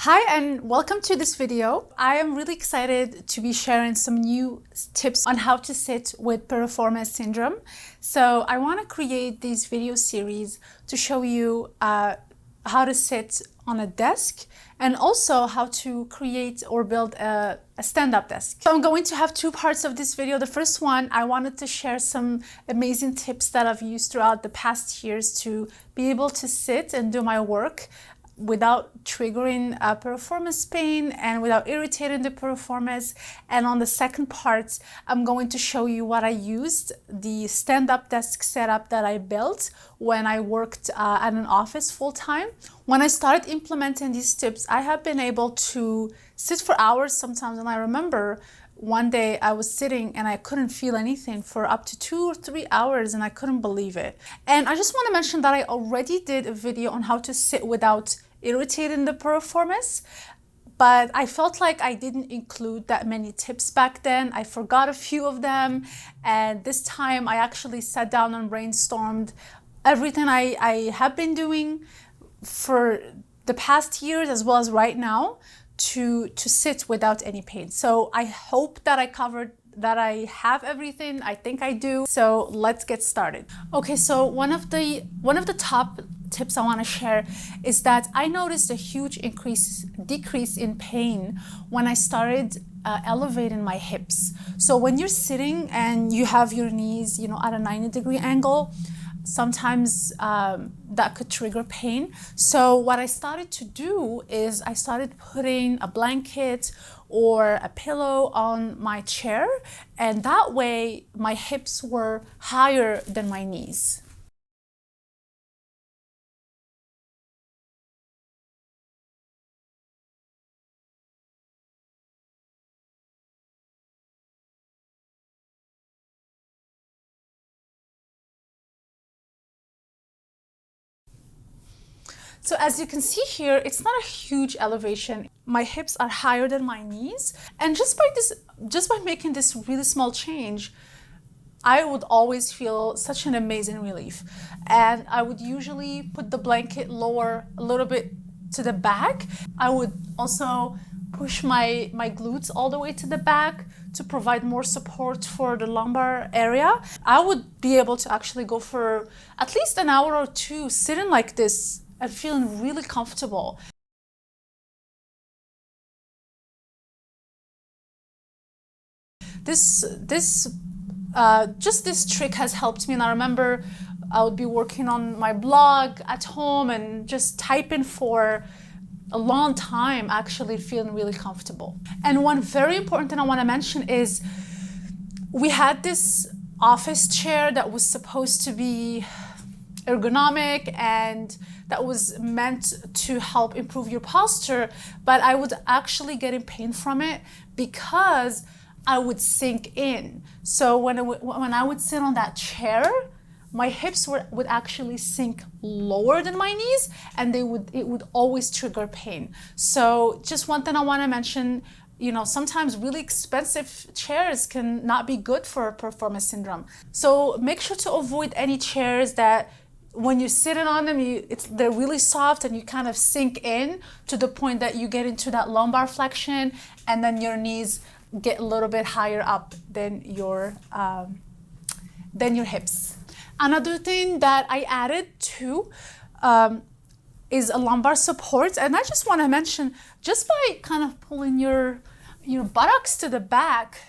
Hi and welcome to this video. I am really excited to be sharing some new tips on how to sit with piriformis syndrome. So I want to create this video series to show you how to sit on a desk and also how to create or build a stand-up desk. So I'm going to have two parts of this video. The first one, I wanted to share some amazing tips that I've used throughout the past years to be able to sit and do my work without triggering piriformis pain and without irritating the piriformis. And on the second part, I'm going to show you what I used, the stand-up desk setup that I built when I worked at an office full-time. When I started implementing these tips, I have been able to sit for hours sometimes, and I remember one day I was sitting and I couldn't feel anything for up to 2 or 3 hours, and I couldn't believe it. And I just want to mention that I already did a video on how to sit without irritating the piriformis, but I felt like I didn't include that many tips back then. I forgot a few of them, and this time I actually sat down and brainstormed everything I have been doing for the past years as well as right now to sit without any pain. So I hope that I covered, that I have everything. I think I do. So let's get started. Okay, so one of the top tips I want to share is that I noticed a huge decrease in pain when I started elevating my hips. So when you're sitting and you have your knees, at a 90-degree angle, sometimes that could trigger pain. So what I started to do is I started putting a blanket or a pillow on my chair, and that way my hips were higher than my knees. So as you can see here, it's not a huge elevation. My hips are higher than my knees. And just by making this really small change, I would always feel such an amazing relief. And I would usually put the blanket lower a little bit to the back. I would also push my glutes all the way to the back to provide more support for the lumbar area. I would be able to actually go for at least an hour or two sitting like this and feeling really comfortable. Just this trick has helped me, and I remember I would be working on my blog at home and just typing for a long time, actually feeling really comfortable. And one very important thing I want to mention is we had this office chair that was supposed to be ergonomic and that was meant to help improve your posture, but I would actually get in pain from it because I would sink in. So when I would sit on that chair, my hips would actually sink lower than my knees, and it would always trigger pain. So just one thing I want to mention, sometimes really expensive chairs can not be good for piriformis syndrome. So make sure to avoid any chairs that when you're sitting on them, they're really soft and you kind of sink in to the point that you get into that lumbar flexion, and then your knees get a little bit higher up than your hips. Another thing that I added too is a lumbar support, and I just want to mention, just by kind of pulling your buttocks to the back,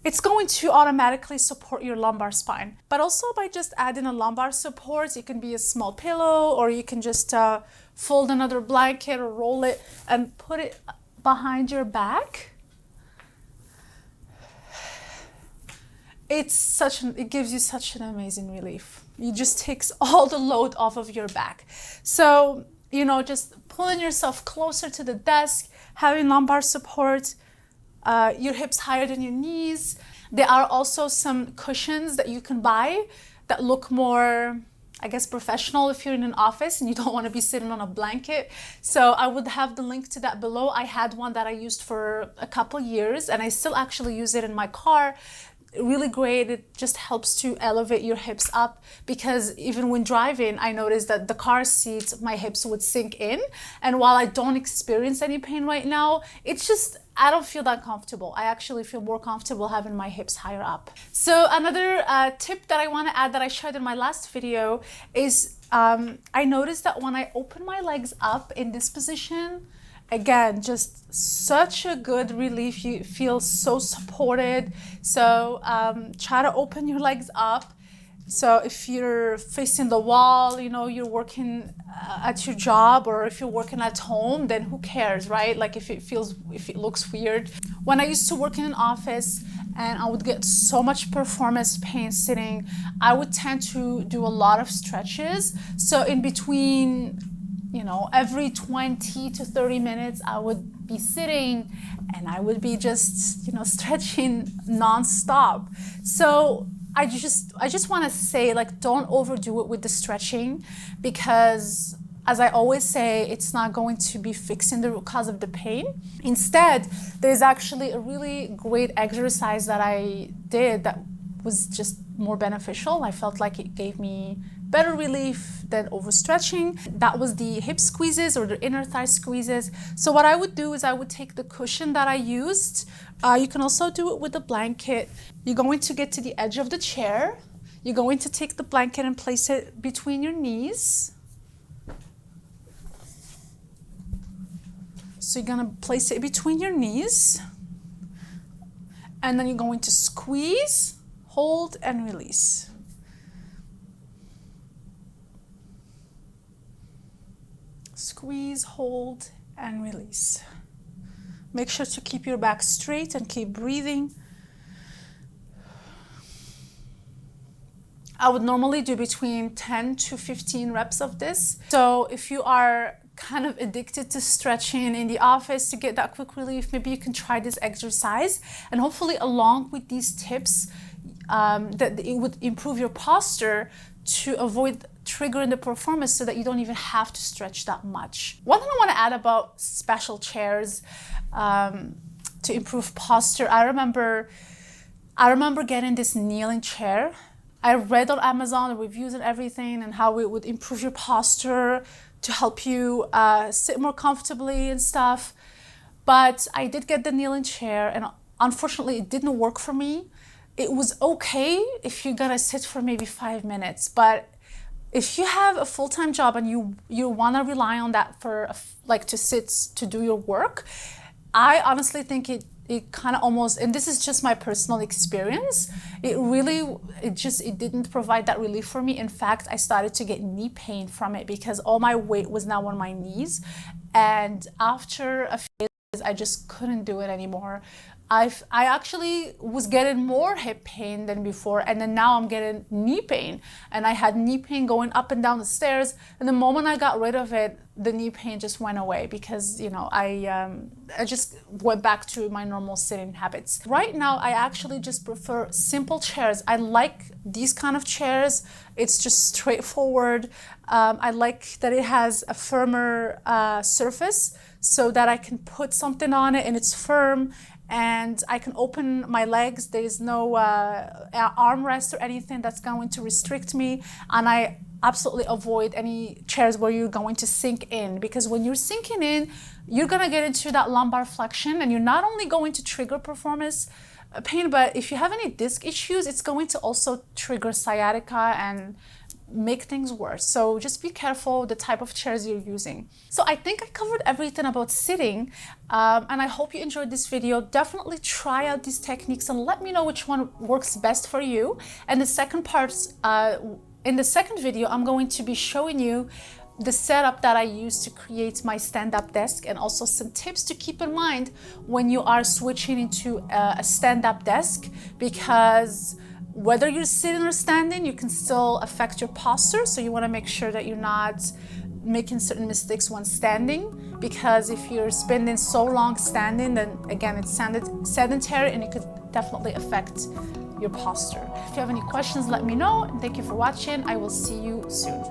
it's going to automatically support your lumbar spine. But also by just adding a lumbar support, it can be a small pillow, or you can just fold another blanket or roll it and put it behind your back. It gives you such an amazing relief. It just takes all the load off of your back. So, just pulling yourself closer to the desk, having lumbar support, your hips higher than your knees. There are also some cushions that you can buy that look more, I guess, professional if you're in an office and you don't want to be sitting on a blanket. So I would have the link to that below. I had one that I used for a couple years, and I still actually use it in my car. really great. It just helps to elevate your hips up, because even when driving, I noticed that the car seats, my hips would sink in. And while I don't experience any pain right now, it's just, I don't feel that comfortable. I actually feel more comfortable having my hips higher up. So another tip that I want to add that I shared in my last video is I noticed that when I open my legs up in this position, again, just such a good relief. You feel so supported. So try to open your legs up. So if you're facing the wall, you know, you're working at your job, or if you're working at home, then who cares, right? Like if it looks weird. When I used to work in an office and I would get so much Piriformis pain sitting, I would tend to do a lot of stretches. So in between, you know, every 20 to 30 minutes, I would be sitting and I would be just, you know, stretching nonstop. So I just want to say, like, don't overdo it with the stretching, because as I always say, it's not going to be fixing the root cause of the pain. Instead, there's actually a really great exercise that I did that was just more beneficial. I felt like it gave me better relief than overstretching. That was the hip squeezes, or the inner thigh squeezes. So what I would do is I would take the cushion that I used. You can also do it with a blanket. You're going to get to the edge of the chair. You're going to take the blanket and place it between your knees. So you're gonna place it between your knees. And then you're going to squeeze, hold, and release. Squeeze, hold, and release. Make sure to keep your back straight and keep breathing. I would normally do between 10 to 15 reps of this. So if you are kind of addicted to stretching in the office to get that quick relief, maybe you can try this exercise. And hopefully along with these tips, that it would improve your posture to avoid triggering the Piriformis, so that you don't even have to stretch that much. One thing I want to add about special chairs to improve posture, I remember getting this kneeling chair. I read on Amazon the reviews and everything, and how it would improve your posture to help you sit more comfortably and stuff. But I did get the kneeling chair, and unfortunately it didn't work for me. It was okay if you're gonna sit for maybe 5 minutes, but if you have a full-time job and you wanna rely on that for like to sit to do your work, I honestly think it kind of almost, and this is just my personal experience, it didn't provide that relief for me. In fact, I started to get knee pain from it, because all my weight was now on my knees, and after a few days I just couldn't do it anymore. I actually was getting more hip pain than before, and then now I'm getting knee pain, and I had knee pain going up and down the stairs, and the moment I got rid of it, the knee pain just went away, because, you know, I just went back to my normal sitting habits. Right now, I actually just prefer simple chairs. I like these kind of chairs. It's just straightforward. I like that it has a firmer surface, so that I can put something on it and it's firm, and I can open my legs. There is no armrest or anything that's going to restrict me, and I absolutely avoid any chairs where you're going to sink in, because when you're sinking in, you're gonna get into that lumbar flexion, and you're not only going to trigger Piriformis pain, but if you have any disc issues, it's going to also trigger sciatica and make things worse. So just be careful the type of chairs you're using. So I think I covered everything about sitting, and I hope you enjoyed this video. Definitely try out these techniques and let me know which one works best for you. And the second part, in the second video, I'm going to be showing you the setup that I use to create my stand-up desk, and also some tips to keep in mind when you are switching into a stand-up desk, because whether you're sitting or standing, you can still affect your posture. So you want to make sure that you're not making certain mistakes when standing, because if you're spending so long standing, then again, it's sedentary, and it could definitely affect your posture. If you have any questions, let me know, and thank you for watching. I will see you soon.